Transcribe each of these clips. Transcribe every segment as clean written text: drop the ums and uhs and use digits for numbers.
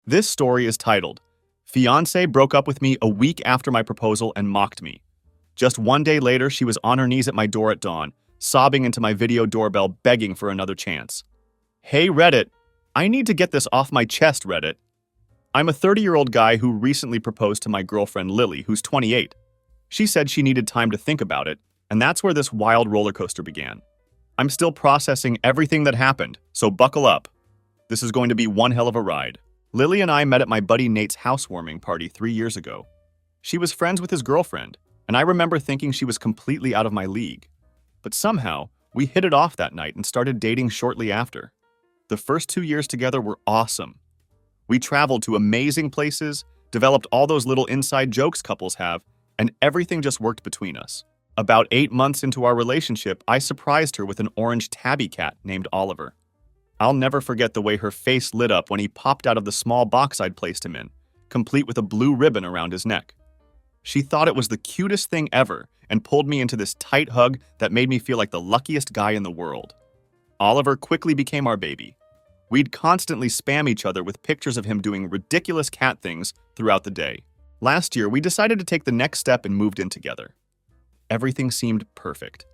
This story is titled, Fiancée broke up with me a week after my proposal and mocked me. Just one day later, she was on her knees at my door at dawn, sobbing into my video doorbell, begging for another chance. Hey Reddit, I need to get this off my chest, Reddit. I'm a 30-year-old guy who recently proposed to my girlfriend Lily, who's 28. She said she needed time to think about it, and that's where this wild roller coaster began. I'm still processing everything that happened, so buckle up. This is going to be one hell of a ride. Lily and I met at my buddy Nate's housewarming party 3 years ago. She was friends with his girlfriend, and I remember thinking she was completely out of my league. But somehow, we hit it off that night and started dating shortly after. The first 2 years together were awesome. We traveled to amazing places, developed all those little inside jokes couples have, and everything just worked between us. About 8 months into our relationship, I surprised her with an orange tabby cat named Oliver. I'll never forget the way her face lit up when he popped out of the small box I'd placed him in, complete with a blue ribbon around his neck. She thought it was the cutest thing ever and pulled me into this tight hug that made me feel like the luckiest guy in the world. Oliver quickly became our baby. We'd constantly spam each other with pictures of him doing ridiculous cat things throughout the day. Last year, we decided to take the next step and moved in together. Everything seemed perfect.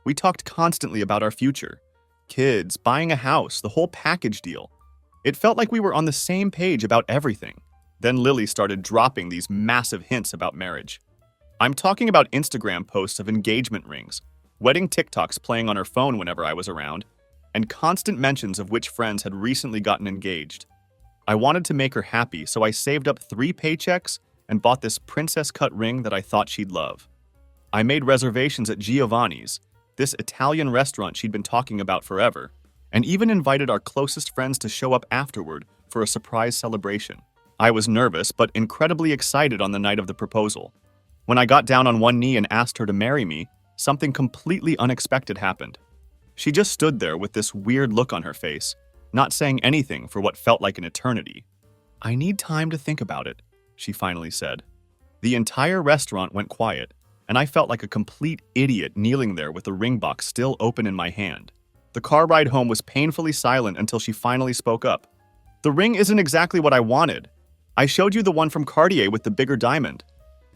We talked constantly about our future. Kids, buying a house, the whole package deal. It felt like we were on the same page about everything. Then Lily started dropping these massive hints about marriage. I'm talking about Instagram posts of engagement rings, wedding TikToks playing on her phone whenever I was around, and constant mentions of which friends had recently gotten engaged. I wanted to make her happy, so I saved up 3 paychecks and bought this princess-cut ring that I thought she'd love. I made reservations at Giovanni's, this Italian restaurant she'd been talking about forever, and even invited our closest friends to show up afterward for a surprise celebration. I was nervous, but incredibly excited on the night of the proposal. When I got down on one knee and asked her to marry me, something completely unexpected happened. She just stood there with this weird look on her face, not saying anything for what felt like an eternity. "I need time to think about it," she finally said. The entire restaurant went quiet, and I felt like a complete idiot kneeling there with the ring box still open in my hand. The car ride home was painfully silent until she finally spoke up. "The ring isn't exactly what I wanted. I showed you the one from Cartier with the bigger diamond.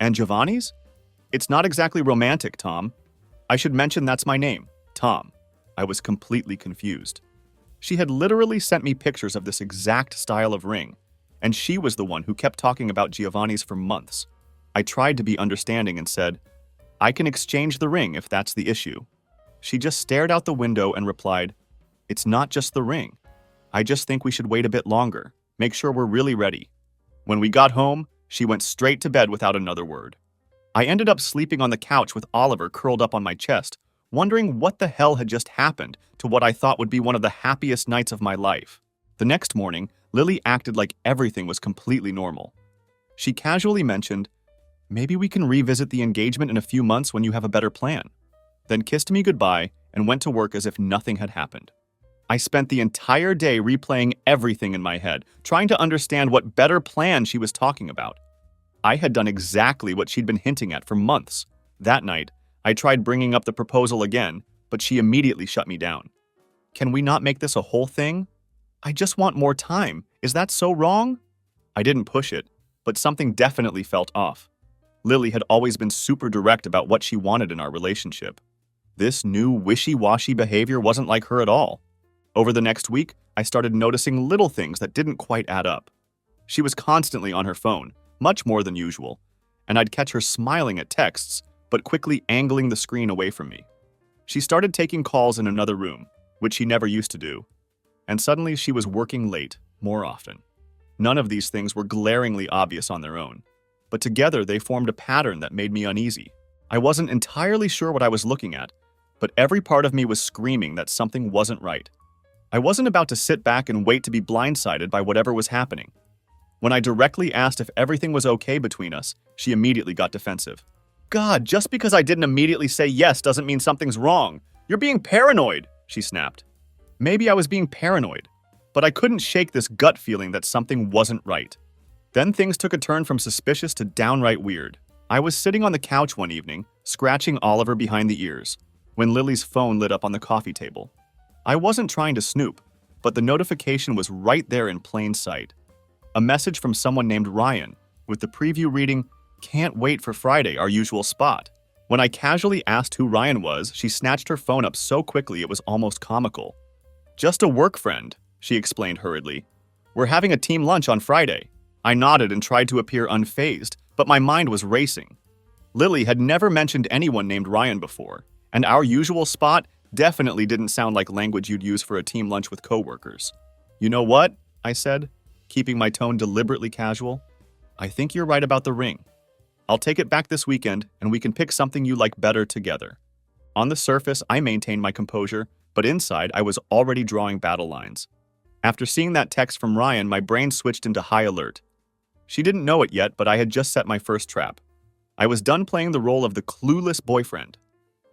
And Giovanni's? It's not exactly romantic, Tom. I should mention that's my name, Tom." I was completely confused. She had literally sent me pictures of this exact style of ring, and she was the one who kept talking about Giovanni's for months. I tried to be understanding and said, "I can exchange the ring if that's the issue." She just stared out the window and replied, "It's not just the ring. I just think we should wait a bit longer, make sure we're really ready." When we got home, she went straight to bed without another word. I ended up sleeping on the couch with Oliver curled up on my chest, wondering what the hell had just happened to what I thought would be one of the happiest nights of my life. The next morning, Lily acted like everything was completely normal. She casually mentioned, "Maybe we can revisit the engagement in a few months when you have a better plan," then kissed me goodbye and went to work as if nothing had happened. I spent the entire day replaying everything in my head, trying to understand what better plan she was talking about. I had done exactly what she'd been hinting at for months. That night, I tried bringing up the proposal again, but she immediately shut me down. "Can we not make this a whole thing? I just want more time. Is that so wrong?" I didn't push it, but something definitely felt off. Lily had always been super direct about what she wanted in our relationship. This new wishy-washy behavior wasn't like her at all. Over the next week, I started noticing little things that didn't quite add up. She was constantly on her phone, much more than usual, and I'd catch her smiling at texts, but quickly angling the screen away from me. She started taking calls in another room, which she never used to do, and suddenly she was working late, more often. None of these things were glaringly obvious on their own, but together they formed a pattern that made me uneasy. I wasn't entirely sure what I was looking at, but every part of me was screaming that something wasn't right. I wasn't about to sit back and wait to be blindsided by whatever was happening. When I directly asked if everything was okay between us, she immediately got defensive. "God, just because I didn't immediately say yes doesn't mean something's wrong. You're being paranoid," she snapped. Maybe I was being paranoid, but I couldn't shake this gut feeling that something wasn't right. Then things took a turn from suspicious to downright weird. I was sitting on the couch one evening, scratching Oliver behind the ears, when Lily's phone lit up on the coffee table. I wasn't trying to snoop, but the notification was right there in plain sight. a message from someone named Ryan, with the preview reading, "Can't wait for Friday, our usual spot." When I casually asked who Ryan was, she snatched her phone up so quickly it was almost comical. "Just a work friend," she explained hurriedly. "We're having a team lunch on Friday." I nodded and tried to appear unfazed, but my mind was racing. Lily had never mentioned anyone named Ryan before, and our usual spot definitely didn't sound like language you'd use for a team lunch with coworkers. "You know what?" I said, keeping my tone deliberately casual. "I think you're right about the ring. I'll take it back this weekend, and we can pick something you like better together." On the surface, I maintained my composure, but inside, I was already drawing battle lines. After seeing that text from Ryan, my brain switched into high alert. She didn't know it yet, but I had just set my first trap. I was done playing the role of the clueless boyfriend.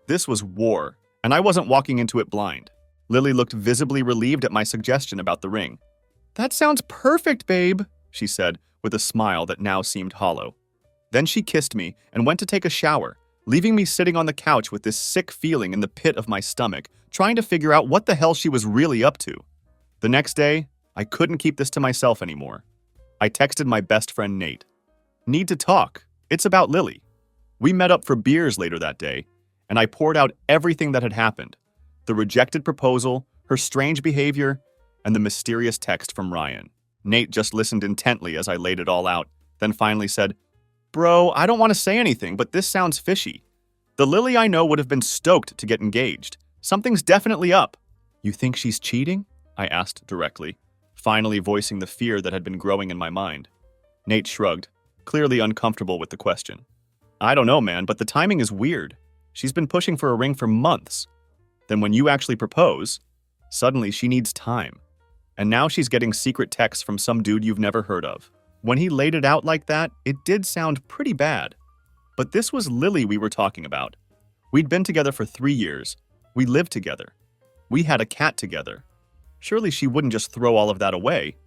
This was war, and I wasn't walking into it blind. Lily looked visibly relieved at my suggestion about the ring. "That sounds perfect, babe," she said, with a smile that now seemed hollow. Then she kissed me and went to take a shower, leaving me sitting on the couch with this sick feeling in the pit of my stomach, trying to figure out what the hell she was really up to. The next day, I couldn't keep this to myself anymore. I texted my best friend Nate. "Need to talk. It's about Lily." We met up for beers later that day, and I poured out everything that had happened. The rejected proposal, her strange behavior, and the mysterious text from Ryan. Nate just listened intently as I laid it all out, then finally said, "Bro, I don't want to say anything, but this sounds fishy. The Lily I know would have been stoked to get engaged. Something's definitely up." "You think she's cheating?" I asked directly, finally voicing the fear that had been growing in my mind. Nate shrugged, clearly uncomfortable with the question. "I don't know, man, but the timing is weird. She's been pushing for a ring for months. Then when you actually propose, suddenly she needs time. And now she's getting secret texts from some dude you've never heard of." When he laid it out like that, it did sound pretty bad. But this was Lily we were talking about. We'd been together for 3 years. We lived together. We had a cat together. Surely she wouldn't just throw all of that away,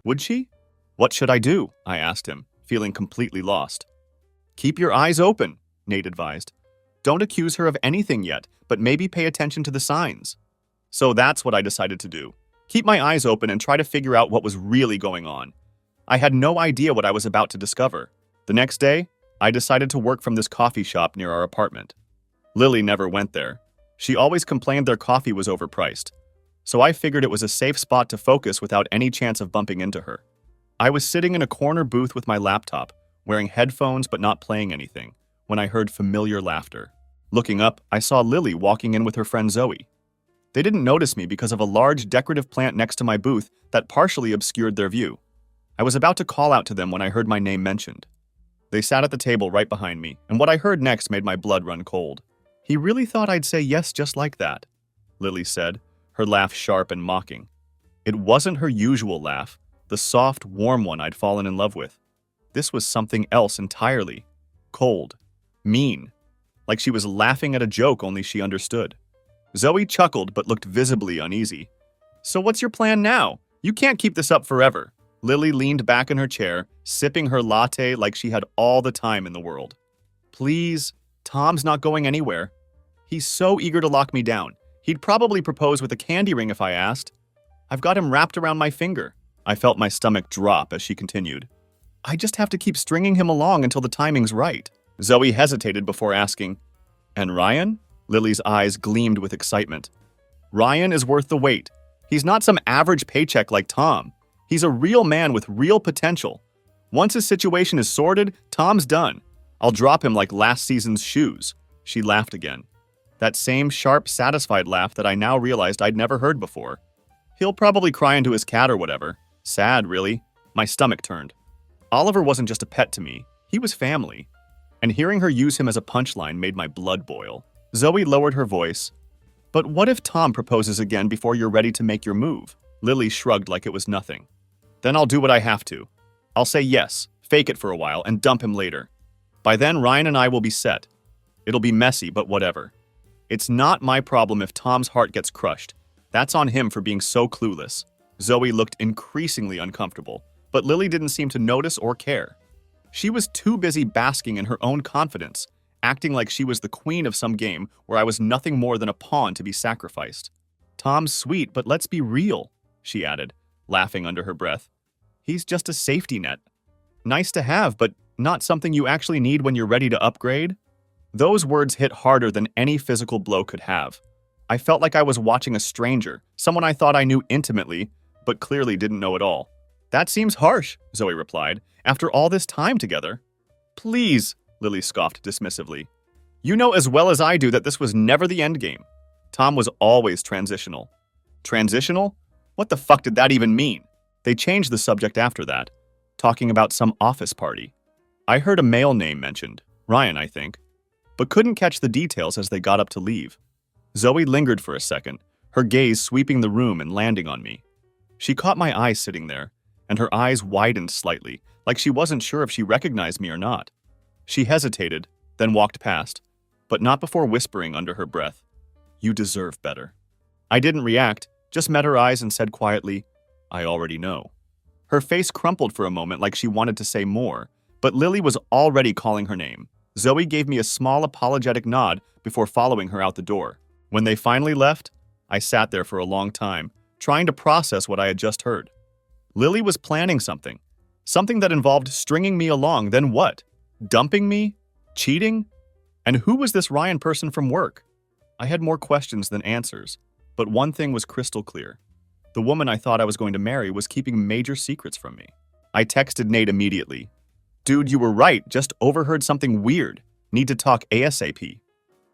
would she? "What should I do?" I asked him, feeling completely lost. "Keep your eyes open," Nate advised. "Don't accuse her of anything yet, but maybe pay attention to the signs." So that's what I decided to do. Keep my eyes open and try to figure out what was really going on. I had no idea what I was about to discover. The next day, I decided to work from this coffee shop near our apartment. Lily never went there. She always complained their coffee was overpriced. So I figured it was a safe spot to focus without any chance of bumping into her. I was sitting in a corner booth with my laptop, wearing headphones but not playing anything, when I heard familiar laughter. Looking up, I saw Lily walking in with her friend Zoe. They didn't notice me because of a large decorative plant next to my booth that partially obscured their view. I was about to call out to them when I heard my name mentioned. They sat at the table right behind me, and what I heard next made my blood run cold. "He really thought I'd say yes just like that," Lily said, her laugh sharp and mocking. It wasn't her usual laugh, the soft, warm one I'd fallen in love with. This was something else entirely. Cold. Mean. Like she was laughing at a joke only she understood. Zoe chuckled but looked visibly uneasy. "So what's your plan now? You can't keep this up forever." Lily leaned back in her chair, sipping her latte like she had all the time in the world. "Please, Tom's not going anywhere. He's so eager to lock me down. He'd probably propose with a candy ring if I asked. I've got him wrapped around my finger." I felt my stomach drop as she continued. "I just have to keep stringing him along until the timing's right." Zoe hesitated before asking, "And Ryan?" Lily's eyes gleamed with excitement. "Ryan is worth the wait. He's not some average paycheck like Tom. He's a real man with real potential. Once his situation is sorted, Tom's done. I'll drop him like last season's shoes." She laughed again. That same sharp, satisfied laugh that I now realized I'd never heard before. "He'll probably cry into his cat or whatever. Sad, really." My stomach turned. Oliver wasn't just a pet to me. He was family. And hearing her use him as a punchline made my blood boil. Zoe lowered her voice. "But what if Tom proposes again before you're ready to make your move?" Lily shrugged like it was nothing. "Then I'll do what I have to. I'll say yes, fake it for a while, and dump him later. By then, Ryan and I will be set. It'll be messy, but whatever. It's not my problem if Tom's heart gets crushed. That's on him for being so clueless." Zoe looked increasingly uncomfortable, but Lily didn't seem to notice or care. She was too busy basking in her own confidence, acting like she was the queen of some game where I was nothing more than a pawn to be sacrificed. "Tom's sweet, but let's be real," she added, laughing under her breath. He's just a safety net. Nice to have, but not something you actually need when you're ready to upgrade? Those words hit harder than any physical blow could have. I felt like I was watching a stranger, someone I thought I knew intimately, but clearly didn't know at all. That seems harsh, Zoe replied, after all this time together. Please, Lily scoffed dismissively. You know as well as I do that this was never the end game. Tom was always transitional. Transitional? What the fuck did that even mean? They changed the subject after that, talking about some office party. I heard a male name mentioned, Ryan, I think, but couldn't catch the details as they got up to leave. Zoe lingered for a second, her gaze sweeping the room and landing on me. She caught my eye sitting there, and her eyes widened slightly, like she wasn't sure if she recognized me or not. She hesitated, then walked past, but not before whispering under her breath, "You deserve better." I didn't react, just met her eyes and said quietly, "I already know." Her face crumpled for a moment like she wanted to say more, but Lily was already calling her name. Zoe gave me a small apologetic nod before following her out the door. When they finally left, I sat there for a long time, trying to process what I had just heard. Lily was planning something that involved stringing me along, then what? Dumping me? Cheating? And who was this Ryan person from work? I had more questions than answers, but one thing was crystal clear. The woman I thought I was going to marry was keeping major secrets from me. I texted Nate immediately. "Dude, you were right, just overheard something weird. Need to talk ASAP."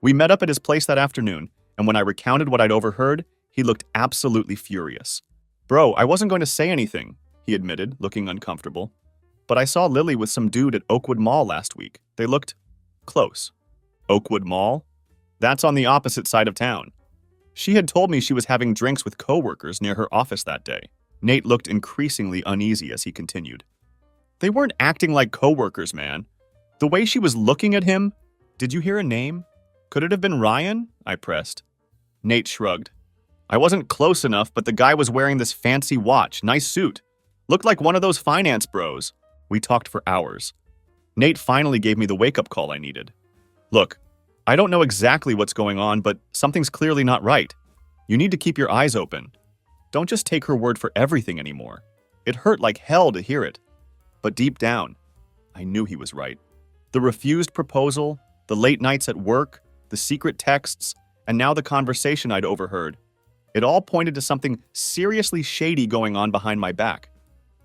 We met up at his place that afternoon, and when I recounted what I'd overheard, he looked absolutely furious. "Bro, I wasn't going to say anything," he admitted, looking uncomfortable. "But I saw Lily with some dude at Oakwood Mall last week. They looked close." Oakwood Mall? That's on the opposite side of town. She had told me she was having drinks with coworkers near her office that day. Nate looked increasingly uneasy as he continued. "They weren't acting like coworkers, man. The way she was looking at him..." "Did you hear a name? Could it have been Ryan?" I pressed. Nate shrugged. "I wasn't close enough, but the guy was wearing this fancy watch, nice suit. Looked like one of those finance bros." We talked for hours. Nate finally gave me the wake-up call I needed. "Look, I don't know exactly what's going on, but something's clearly not right. You need to keep your eyes open. Don't just take her word for everything anymore." It hurt like hell to hear it. But deep down, I knew he was right. The refused proposal, the late nights at work, the secret texts, and now the conversation I'd overheard. It all pointed to something seriously shady going on behind my back.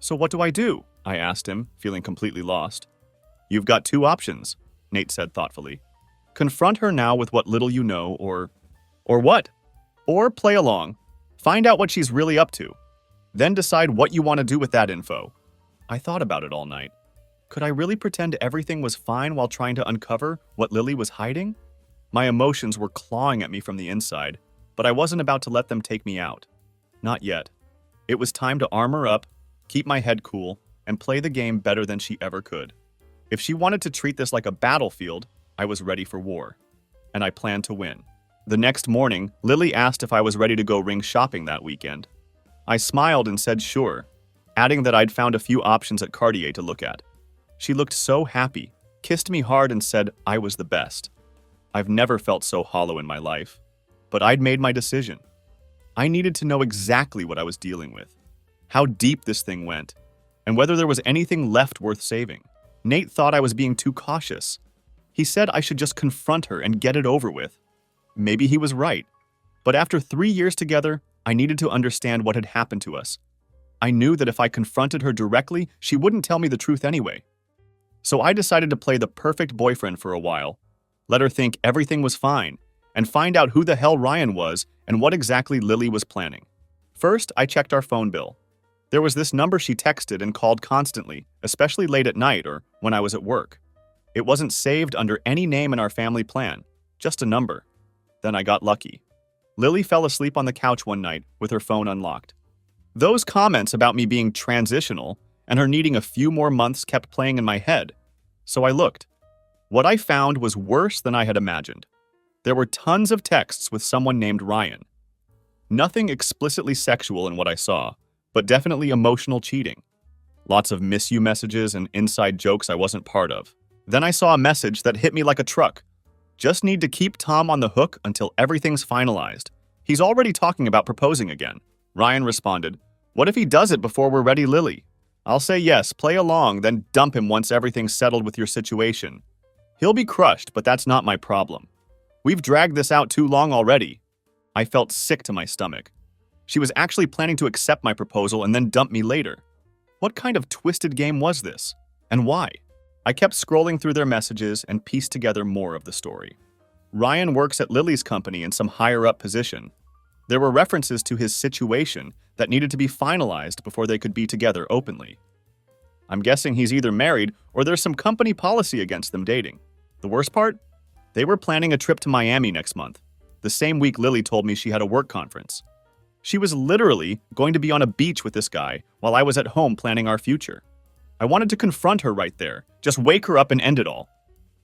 "So what do I do?" I asked him, feeling completely lost. "You've got two options," Nate said thoughtfully. "Confront her now with what little you know, or what? Or play along. Find out what she's really up to. Then decide what you want to do with that info." I thought about it all night. Could I really pretend everything was fine while trying to uncover what Lily was hiding? My emotions were clawing at me from the inside, but I wasn't about to let them take me out. Not yet. It was time to armor up, keep my head cool, and play the game better than she ever could. If she wanted to treat this like a battlefield, I was ready for war. And I planned to win. The next morning, Lily asked if I was ready to go ring shopping that weekend. I smiled and said sure, adding that I'd found a few options at Cartier to look at. She looked so happy, kissed me hard, and said I was the best. I've never felt so hollow in my life. But I'd made my decision. I needed to know exactly what I was dealing with, how deep this thing went, and whether there was anything left worth saving. Nate thought I was being too cautious. He said I should just confront her and get it over with. Maybe he was right. But after 3 years together, I needed to understand what had happened to us. I knew that if I confronted her directly, she wouldn't tell me the truth anyway. So I decided to play the perfect boyfriend for a while, let her think everything was fine, and find out who the hell Ryan was and what exactly Lily was planning. First, I checked our phone bill. There was this number she texted and called constantly, especially late at night or when I was at work. It wasn't saved under any name in our family plan, just a number. Then I got lucky. Lily fell asleep on the couch one night with her phone unlocked. Those comments about me being transitional and her needing a few more months kept playing in my head, so I looked. What I found was worse than I had imagined. There were tons of texts with someone named Ryan. Nothing explicitly sexual in what I saw, but definitely emotional cheating. Lots of miss you messages and inside jokes I wasn't part of. Then I saw a message that hit me like a truck. "Just need to keep Tom on the hook until everything's finalized. He's already talking about proposing again." Ryan responded, "What if he does it before we're ready, Lily?" I'll say yes, play along, then dump him once everything's settled with your situation. He'll be crushed, but that's not my problem. We've dragged this out too long already. I felt sick to my stomach. She was actually planning to accept my proposal and then dump me later. What kind of twisted game was this? And why? I kept scrolling through their messages and pieced together more of the story. Ryan works at Lily's company in some higher-up position. There were references to his situation that needed to be finalized before they could be together openly. I'm guessing he's either married or there's some company policy against them dating. The worst part? They were planning a trip to Miami next month, the same week Lily told me she had a work conference. She was literally going to be on a beach with this guy while I was at home planning our future. I wanted to confront her right there, just wake her up and end it all.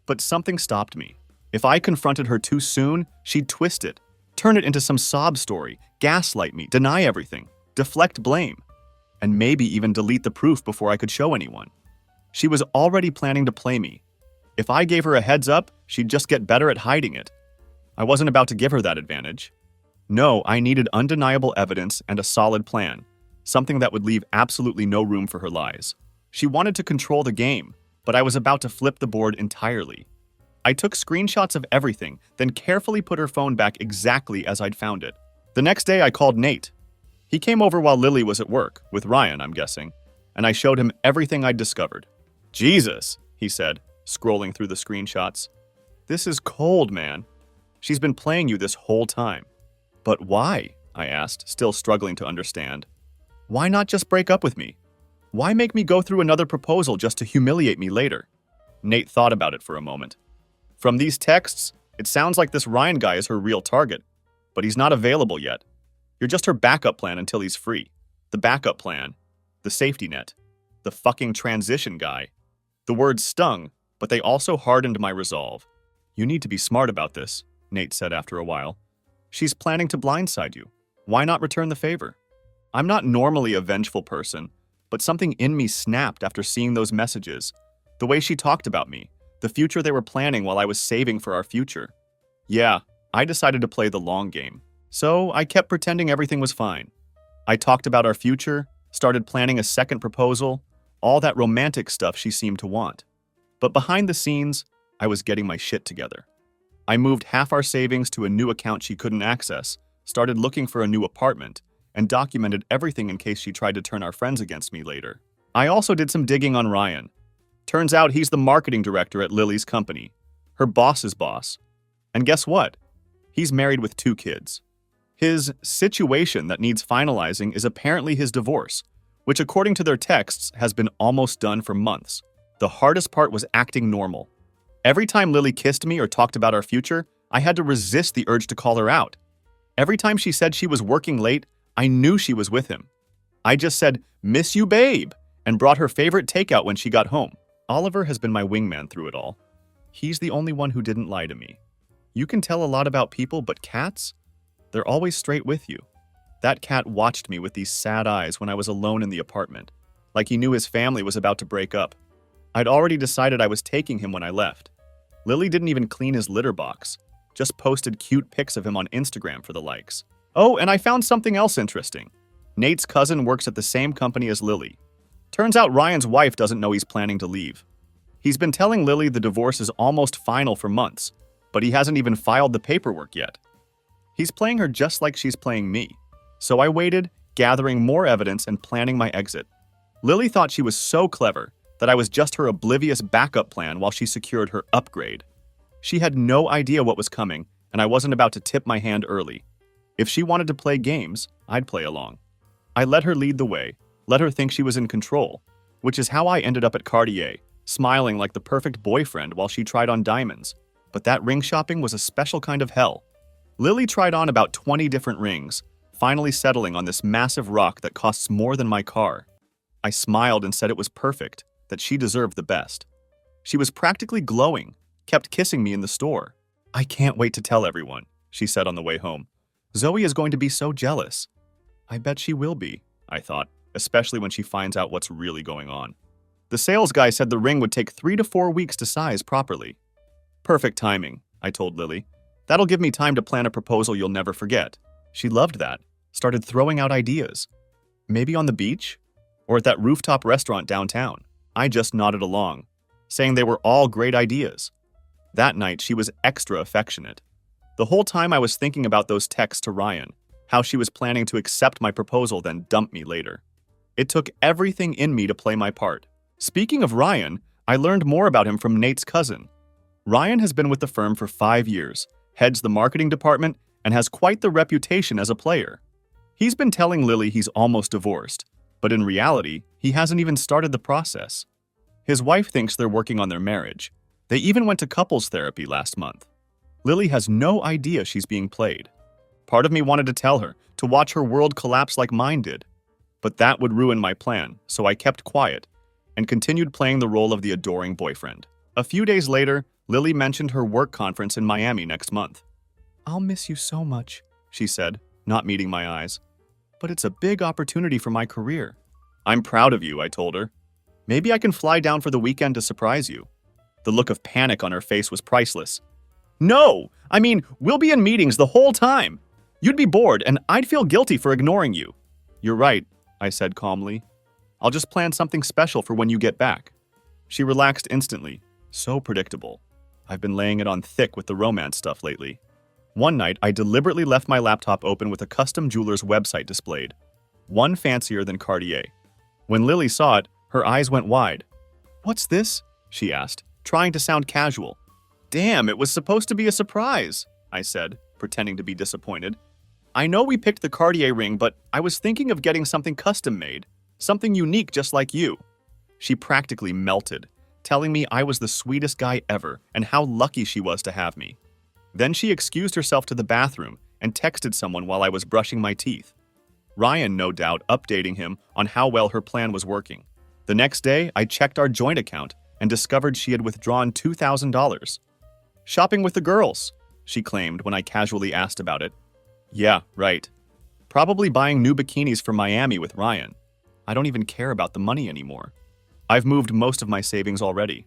But something stopped me. If I confronted her too soon, she'd twist it, turn it into some sob story, gaslight me, deny everything, deflect blame, and maybe even delete the proof before I could show anyone. She was already planning to play me. If I gave her a heads up, she'd just get better at hiding it. I wasn't about to give her that advantage. No, I needed undeniable evidence and a solid plan, something that would leave absolutely no room for her lies. She wanted to control the game, but I was about to flip the board entirely. I took screenshots of everything, then carefully put her phone back exactly as I'd found it. The next day, I called Nate. He came over while Lily was at work, with Ryan, I'm guessing, and I showed him everything I'd discovered. Jesus, he said, scrolling through the screenshots. This is cold, man. She's been playing you this whole time. But why? I asked, still struggling to understand. Why not just break up with me? Why make me go through another proposal just to humiliate me later? Nate thought about it for a moment. From these texts, it sounds like this Ryan guy is her real target, but he's not available yet. You're just her backup plan until he's free. The backup plan. The safety net. The fucking transition guy. The words stung, but they also hardened my resolve. You need to be smart about this, Nate said after a while. She's planning to blindside you. Why not return the favor? I'm not normally a vengeful person, but something in me snapped after seeing those messages. The way she talked about me. The future they were planning while I was saving for our future. Yeah, I decided to play the long game. So I kept pretending everything was fine. I talked about our future, started planning a second proposal, all that romantic stuff she seemed to want. But behind the scenes, I was getting my shit together. I moved half our savings to a new account she couldn't access, started looking for a new apartment, and documented everything in case she tried to turn our friends against me later. I also did some digging on Ryan. Turns out he's the marketing director at Lily's company, her boss's boss. And guess what? He's married with 2 kids. His situation that needs finalizing is apparently his divorce, which according to their texts has been almost done for months. The hardest part was acting normal. Every time Lily kissed me or talked about our future, I had to resist the urge to call her out. Every time she said she was working late, I knew she was with him. I just said, "Miss you, babe," and brought her favorite takeout when she got home. Oliver has been my wingman through it all. He's the only one who didn't lie to me. You can tell a lot about people, but cats? They're always straight with you. That cat watched me with these sad eyes when I was alone in the apartment, like he knew his family was about to break up. I'd already decided I was taking him when I left. Lily didn't even clean his litter box, just posted cute pics of him on Instagram for the likes. Oh, and I found something else interesting. Nate's cousin works at the same company as Lily. Turns out Ryan's wife doesn't know he's planning to leave. He's been telling Lily the divorce is almost final for months, but he hasn't even filed the paperwork yet. He's playing her just like she's playing me. So I waited, gathering more evidence and planning my exit. Lily thought she was so clever that I was just her oblivious backup plan while she secured her upgrade. She had no idea what was coming, and I wasn't about to tip my hand early. If she wanted to play games, I'd play along. I let her lead the way, let her think she was in control, which is how I ended up at Cartier, smiling like the perfect boyfriend while she tried on diamonds. But that ring shopping was a special kind of hell. Lily tried on about 20 different rings, finally settling on this massive rock that costs more than my car. I smiled and said it was perfect, that she deserved the best. She was practically glowing, kept kissing me in the store. I can't wait to tell everyone, she said on the way home. Zoe is going to be so jealous. I bet she will be, I thought, especially when she finds out what's really going on. The sales guy said the ring would take 3 to 4 weeks to size properly. Perfect timing, I told Lily. That'll give me time to plan a proposal you'll never forget. She loved that, started throwing out ideas. Maybe on the beach? or at that rooftop restaurant downtown. I just nodded along, saying they were all great ideas. That night, she was extra affectionate. The whole time I was thinking about those texts to Ryan, how she was planning to accept my proposal then dump me later. It took everything in me to play my part. Speaking of Ryan, I learned more about him from Nate's cousin. Ryan has been with the firm for 5 years, heads the marketing department, and has quite the reputation as a player. He's been telling Lily he's almost divorced, but in reality, he hasn't even started the process. His wife thinks they're working on their marriage. They even went to couples therapy last month. Lily has no idea she's being played. Part of me wanted to tell her, to watch her world collapse like mine did. But that would ruin my plan, so I kept quiet and continued playing the role of the adoring boyfriend. A few days later, Lily mentioned her work conference in Miami next month. "I'll miss you so much," she said, not meeting my eyes. "But it's a big opportunity for my career." "I'm proud of you," I told her. "Maybe I can fly down for the weekend to surprise you." The look of panic on her face was priceless. "No! I mean, we'll be in meetings the whole time. You'd be bored, and I'd feel guilty for ignoring you." "You're right," I said calmly. "I'll just plan something special for when you get back." She relaxed instantly. So predictable. I've been laying it on thick with the romance stuff lately. One night, I deliberately left my laptop open with a custom jeweler's website displayed, one fancier than Cartier. When Lily saw it, her eyes went wide. "What's this?" she asked, trying to sound casual. "Damn, it was supposed to be a surprise," I said, pretending to be disappointed. "I know we picked the Cartier ring, but I was thinking of getting something custom-made, something unique just like you." She practically melted, telling me I was the sweetest guy ever and how lucky she was to have me. Then she excused herself to the bathroom and texted someone while I was brushing my teeth. Ryan, no doubt, updating him on how well her plan was working. The next day, I checked our joint account and discovered she had withdrawn $2,000. "Shopping with the girls," she claimed when I casually asked about it. "Yeah, right. Probably buying new bikinis for Miami with Ryan. I don't even care about the money anymore. I've moved most of my savings already.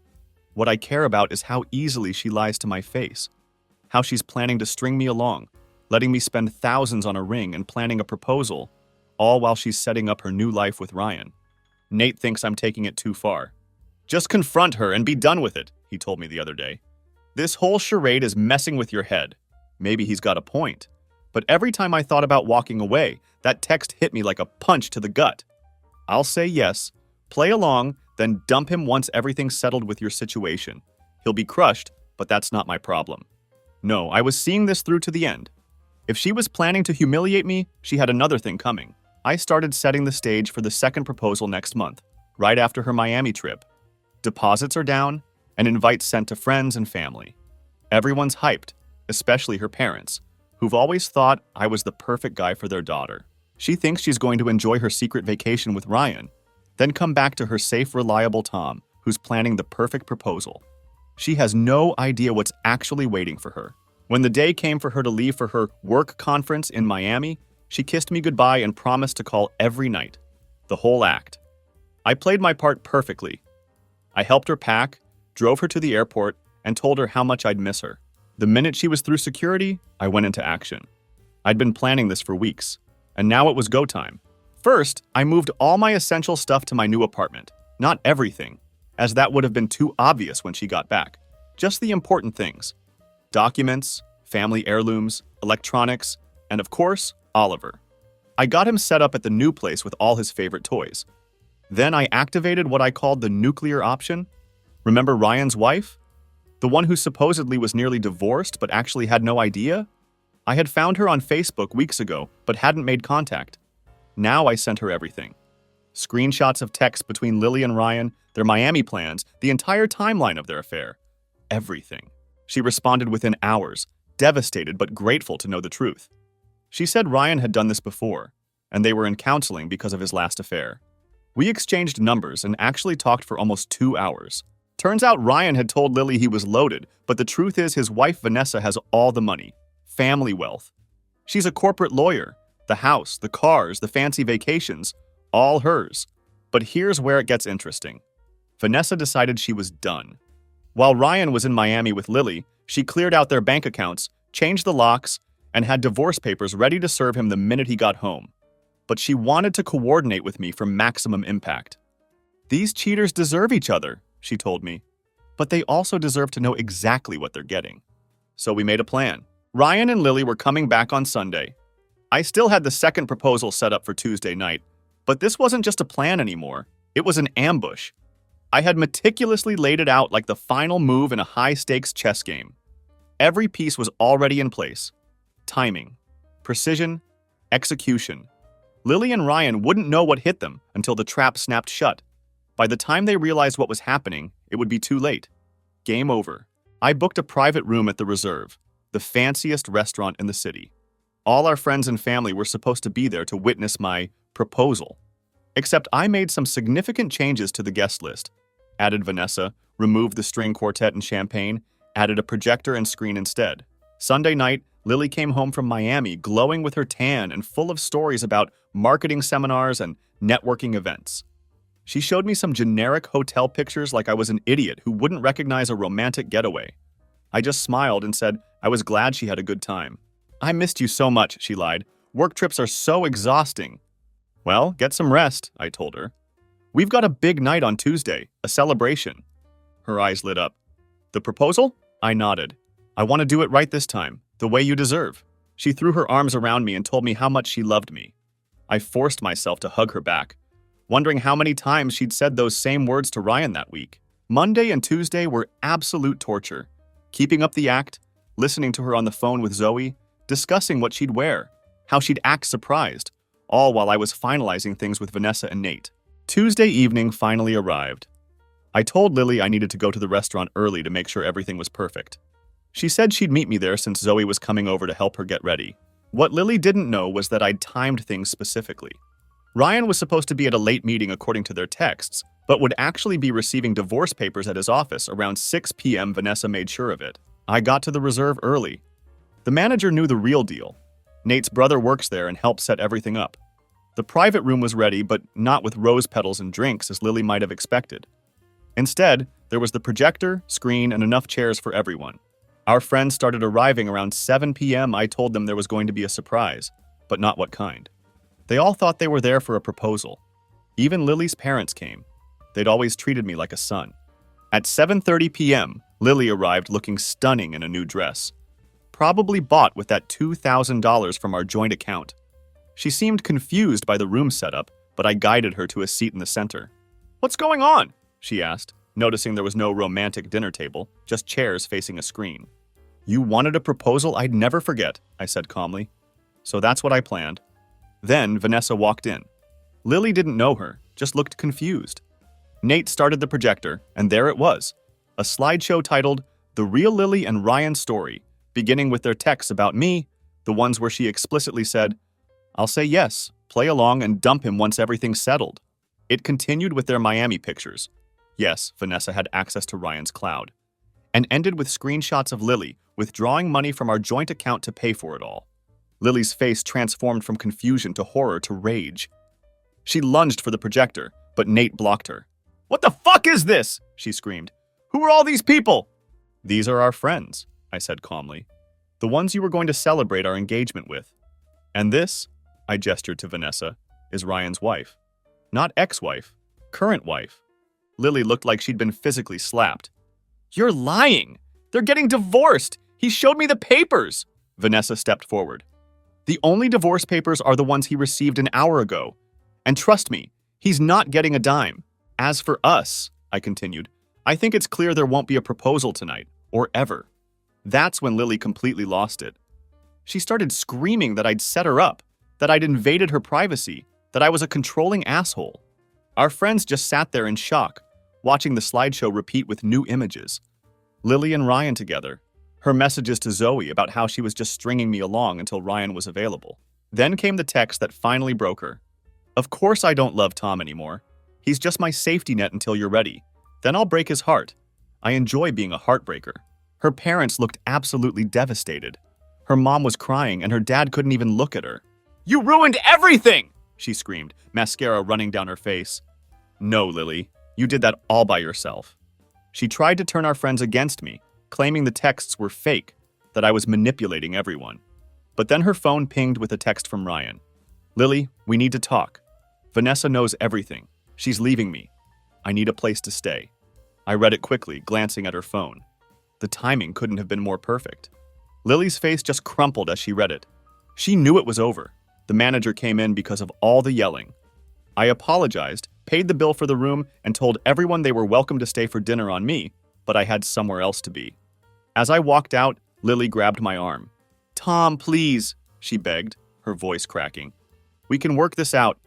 What I care about is how easily she lies to my face, how she's planning to string me along, letting me spend thousands on a ring and planning a proposal, all while she's setting up her new life with Ryan. Nate thinks I'm taking it too far. "Just confront her and be done with it," he told me the other day. "This whole charade is messing with your head." Maybe he's got a point. But every time I thought about walking away, that text hit me like a punch to the gut. "I'll say yes, play along, then dump him once everything's settled with your situation. He'll be crushed, but that's not my problem." No, I was seeing this through to the end. If she was planning to humiliate me, she had another thing coming. I started setting the stage for the second proposal next month, right after her Miami trip. Deposits are down, and invites sent to friends and family. Everyone's hyped, especially her parents, who've always thought I was the perfect guy for their daughter. She thinks she's going to enjoy her secret vacation with Ryan, then come back to her safe, reliable Tom, who's planning the perfect proposal. She has no idea what's actually waiting for her. When the day came for her to leave for her work conference in Miami, she kissed me goodbye and promised to call every night. The whole act. I played my part perfectly. I helped her pack, drove her to the airport, and told her how much I'd miss her. The minute she was through security, I went into action. I'd been planning this for weeks, and now it was go time. First, I moved all my essential stuff to my new apartment. Not everything, as that would have been too obvious when she got back. Just the important things. Documents, family heirlooms, electronics, and of course, Oliver. I got him set up at the new place with all his favorite toys. Then I activated what I called the nuclear option. Remember Ryan's wife? The one who supposedly was nearly divorced but actually had no idea? I had found her on Facebook weeks ago but hadn't made contact. Now I sent her everything. Screenshots of texts between Lily and Ryan, their Miami plans, the entire timeline of their affair. Everything. She responded within hours, devastated but grateful to know the truth. She said Ryan had done this before, and they were in counseling because of his last affair. We exchanged numbers and actually talked for almost 2 hours. Turns out Ryan had told Lily he was loaded, but the truth is his wife Vanessa has all the money. Family wealth. She's a corporate lawyer. The house, the cars, the fancy vacations, all hers. But here's where it gets interesting. Vanessa decided she was done. While Ryan was in Miami with Lily, she cleared out their bank accounts, changed the locks, and had divorce papers ready to serve him the minute he got home. but she wanted to coordinate with me for maximum impact. These cheaters deserve each other, she told me, but they also deserve to know exactly what they're getting. So we made a plan. Ryan and Lily were coming back on Sunday. I still had the second proposal set up for Tuesday night, but this wasn't just a plan anymore. It was an ambush. I had meticulously laid it out like the final move in a high-stakes chess game. Every piece was already in place. Timing, precision, execution. Lily and Ryan wouldn't know what hit them until the trap snapped shut. By the time they realized what was happening, it would be too late. Game over. I booked a private room at the Reserve, the fanciest restaurant in the city. All our friends and family were supposed to be there to witness my proposal. Except I made some significant changes to the guest list. Added Vanessa, removed the string quartet and champagne, added a projector and screen instead. Sunday night, Lily came home from Miami glowing with her tan and full of stories about marketing seminars and networking events. She showed me some generic hotel pictures like I was an idiot who wouldn't recognize a romantic getaway. I just smiled and said I was glad she had a good time. I missed you so much, she lied. Work trips are so exhausting. Well, get some rest, I told her. We've got a big night on Tuesday, a celebration. Her eyes lit up. The proposal? I nodded. I want to do it right this time, the way you deserve. She threw her arms around me and told me how much she loved me. I forced myself to hug her back, wondering how many times she'd said those same words to Ryan that week. Monday and Tuesday were absolute torture. Keeping up the act, listening to her on the phone with Zoe, discussing what she'd wear, how she'd act surprised, all while I was finalizing things with Vanessa and Nate. Tuesday evening finally arrived. I told Lily I needed to go to the restaurant early to make sure everything was perfect. She said she'd meet me there since Zoe was coming over to help her get ready. What Lily didn't know was that I'd timed things specifically. Ryan was supposed to be at a late meeting according to their texts, but would actually be receiving divorce papers at his office around 6 p.m. Vanessa made sure of it. I got to the Reserve early. The manager knew the real deal. Nate's brother works there and helped set everything up. The private room was ready, but not with rose petals and drinks as Lily might have expected. Instead, there was the projector, screen, and enough chairs for everyone. Our friends started arriving around 7 p.m. I told them there was going to be a surprise, but not what kind. They all thought they were there for a proposal. Even Lily's parents came. They'd always treated me like a son. At 7:30 p.m., Lily arrived looking stunning in a new dress. Probably bought with that $2,000 from our joint account. She seemed confused by the room setup, but I guided her to a seat in the center. "What's going on?" she asked, noticing there was no romantic dinner table, just chairs facing a screen. "You wanted a proposal I'd never forget," I said calmly. "So that's what I planned." Then Vanessa walked in. Lily didn't know her, just looked confused. Nate started the projector, and there it was, a slideshow titled The Real Lily and Ryan Story, beginning with their texts about me, the ones where she explicitly said, "I'll say yes, play along and dump him once everything's settled." It continued with their Miami pictures. Yes, Vanessa had access to Ryan's cloud. And ended with screenshots of Lily withdrawing money from our joint account to pay for it all. Lily's face transformed from confusion to horror to rage. She lunged for the projector, but Nate blocked her. "What the fuck is this?" she screamed. "Who are all these people?" "These are our friends," I said calmly. "The ones you were going to celebrate our engagement with. And this," I gestured to Vanessa, "is Ryan's wife. Not ex-wife, current wife." Lily looked like she'd been physically slapped. "You're lying! They're getting divorced! He showed me the papers!" Vanessa stepped forward. "The only divorce papers are the ones he received an hour ago. And trust me, he's not getting a dime. As for us," I continued, "I think it's clear there won't be a proposal tonight, or ever." That's when Lily completely lost it. She started screaming that I'd set her up, that I'd invaded her privacy, that I was a controlling asshole. Our friends just sat there in shock, watching the slideshow repeat with new images. Lily and Ryan together, her messages to Zoe about how she was just stringing me along until Ryan was available. Then came the text that finally broke her. "Of course I don't love Tom anymore. He's just my safety net until you're ready. Then I'll break his heart. I enjoy being a heartbreaker." Her parents looked absolutely devastated. Her mom was crying and her dad couldn't even look at her. "You ruined everything!" she screamed, mascara running down her face. "No, Lily, you did that all by yourself." She tried to turn our friends against me, claiming the texts were fake, that I was manipulating everyone. But then her phone pinged with a text from Ryan. Lily, we need to talk. Vanessa knows everything. She's leaving me. I need a place to stay. I read it quickly, glancing at her phone. The timing couldn't have been more perfect. Lily's face just crumpled as she read it. She knew it was over. The manager came in because of all the yelling. I apologized, paid the bill for the room, and told everyone they were welcome to stay for dinner on me, but I had somewhere else to be. As I walked out, Lily grabbed my arm. Tom, please, she begged, her voice cracking. We can work this out.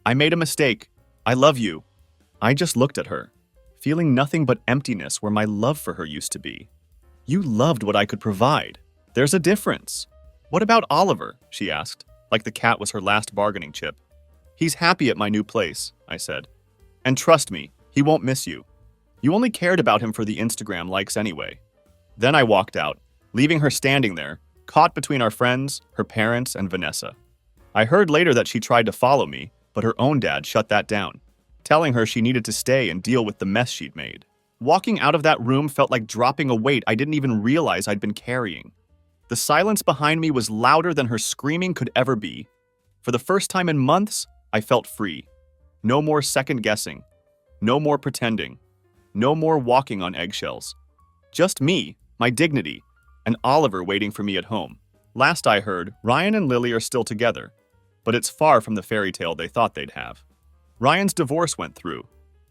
I made a mistake. I love you. I just looked at her, feeling nothing but emptiness where my love for her used to be. You loved what I could provide. There's a difference. What about Oliver? She asked, like the cat was her last bargaining chip. He's happy at my new place, I said. And trust me, he won't miss you. You only cared about him for the Instagram likes anyway. Then I walked out, leaving her standing there, caught between our friends, her parents, and Vanessa. I heard later that she tried to follow me, but her own dad shut that down, telling her she needed to stay and deal with the mess she'd made. Walking out of that room felt like dropping a weight I didn't even realize I'd been carrying. The silence behind me was louder than her screaming could ever be. For the first time in months, I felt free. No more second guessing. No more pretending. No more walking on eggshells. Just me, my dignity, and Oliver waiting for me at home. Last I heard, Ryan and Lily are still together, but it's far from the fairy tale they thought they'd have. Ryan's divorce went through,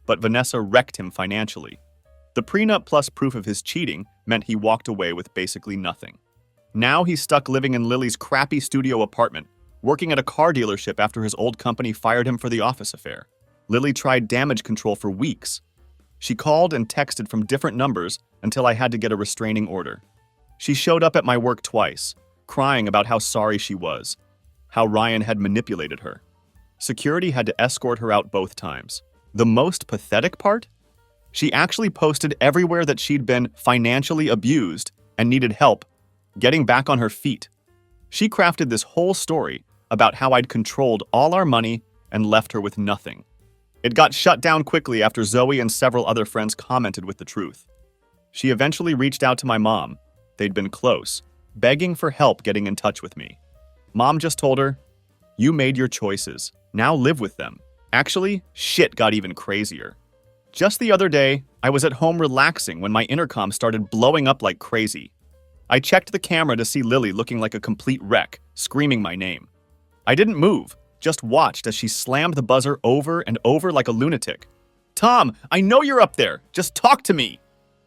but Vanessa wrecked him financially. The prenup plus proof of his cheating meant he walked away with basically nothing. Now he's stuck living in Lily's crappy studio apartment, working at a car dealership after his old company fired him for the office affair. Lily tried damage control for weeks. She called and texted from different numbers until I had to get a restraining order. She showed up at my work twice, crying about how sorry she was, how Ryan had manipulated her. Security had to escort her out both times. The most pathetic part? She actually posted everywhere that she'd been financially abused and needed help getting back on her feet. She crafted this whole story about how I'd controlled all our money and left her with nothing. It got shut down quickly after Zoe and several other friends commented with the truth. She eventually reached out to my mom. They'd been close, begging for help getting in touch with me. Mom just told her, "You made your choices. Now live with them." Actually, shit got even crazier. Just the other day, I was at home relaxing when my intercom started blowing up like crazy. I checked the camera to see Lily looking like a complete wreck, screaming my name. I didn't move, just watched as she slammed the buzzer over and over like a lunatic. "Tom, I know you're up there. Just talk to me."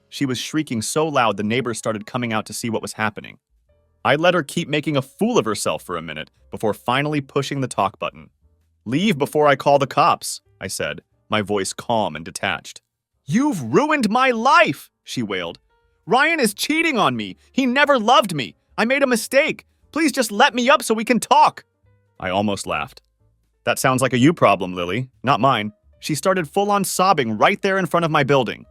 She was shrieking so loud the neighbors started coming out to see what was happening. I let her keep making a fool of herself for a minute before finally pushing the talk button. "Leave before I call the cops," I said, my voice calm and detached. "You've ruined my life," she wailed. "Ryan is cheating on me. He never loved me. I made a mistake. Please just let me up so we can talk." I almost laughed. "That sounds like a you problem, Lily, not mine." She started full-on sobbing right there in front of my building.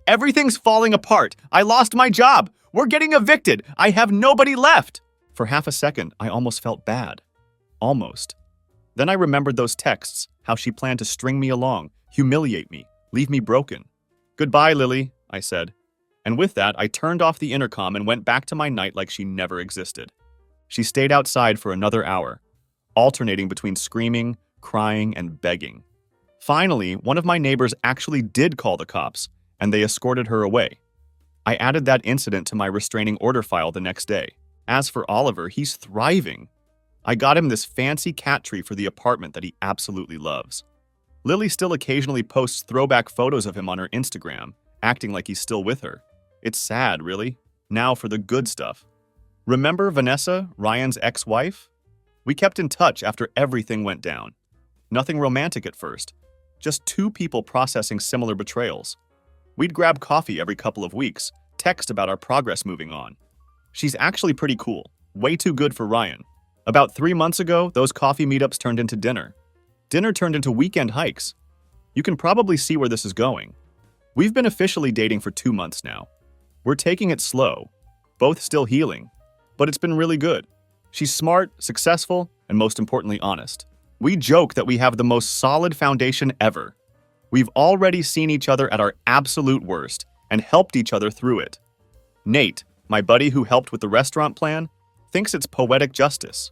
"Everything's falling apart. I lost my job. We're getting evicted. I have nobody left." For half a second, I almost felt bad. Almost. Then I remembered those texts, how she planned to string me along, humiliate me, leave me broken. "Goodbye, Lily," I said. And with that, I turned off the intercom and went back to my night like she never existed. She stayed outside for another hour, alternating between screaming, crying, and begging. Finally, one of my neighbors actually did call the cops, and they escorted her away. I added that incident to my restraining order file the next day. As for Oliver, he's thriving. I got him this fancy cat tree for the apartment that he absolutely loves. Lily still occasionally posts throwback photos of him on her Instagram, acting like he's still with her. It's sad, really. Now for the good stuff. Remember Vanessa, Ryan's ex-wife? We kept in touch after everything went down. Nothing romantic at first, just two people processing similar betrayals. We'd grab coffee every couple of weeks, text about our progress moving on. She's actually pretty cool, way too good for Ryan. About 3 months ago, those coffee meetups turned into dinner. Dinner turned into weekend hikes. You can probably see where this is going. We've been officially dating for 2 months now. We're taking it slow, both still healing, but it's been really good. She's smart, successful, and most importantly, honest. We joke that we have the most solid foundation ever. We've already seen each other at our absolute worst and helped each other through it. Nate, my buddy who helped with the restaurant plan, thinks it's poetic justice.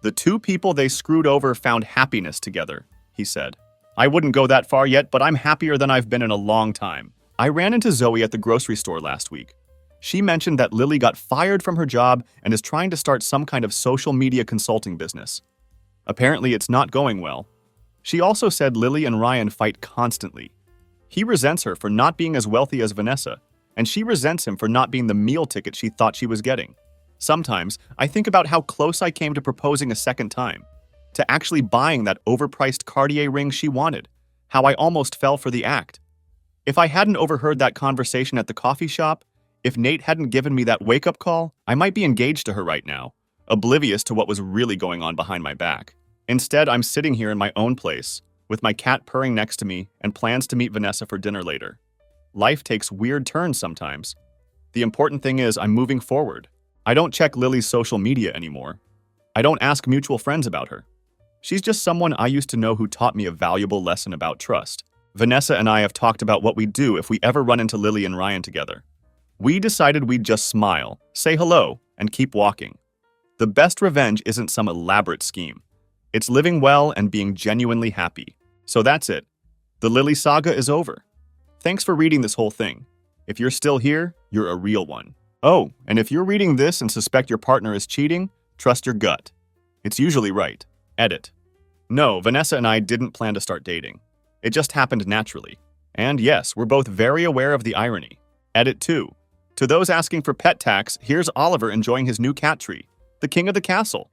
The two people they screwed over found happiness together, he said. I wouldn't go that far yet, but I'm happier than I've been in a long time. I ran into Zoe at the grocery store last week. She mentioned that Lily got fired from her job and is trying to start some kind of social media consulting business. Apparently, it's not going well. She also said Lily and Ryan fight constantly. He resents her for not being as wealthy as Vanessa, and she resents him for not being the meal ticket she thought she was getting. Sometimes, I think about how close I came to proposing a second time, to actually buying that overpriced Cartier ring she wanted, how I almost fell for the act. If I hadn't overheard that conversation at the coffee shop, if Nate hadn't given me that wake-up call, I might be engaged to her right now, oblivious to what was really going on behind my back. Instead, I'm sitting here in my own place, with my cat purring next to me and plans to meet Vanessa for dinner later. Life takes weird turns sometimes. The important thing is I'm moving forward. I don't check Lily's social media anymore. I don't ask mutual friends about her. She's just someone I used to know who taught me a valuable lesson about trust. Vanessa and I have talked about what we'd do if we ever run into Lily and Ryan together. We decided we'd just smile, say hello, and keep walking. The best revenge isn't some elaborate scheme. It's living well and being genuinely happy. So that's it. The Lily saga is over. Thanks for reading this whole thing. If you're still here, you're a real one. Oh, and if you're reading this and suspect your partner is cheating, trust your gut. It's usually right. Edit. No, Vanessa and I didn't plan to start dating. It just happened naturally. And yes, we're both very aware of the irony. Edit 2. To those asking for pet tax, here's Oliver enjoying his new cat tree, the king of the castle.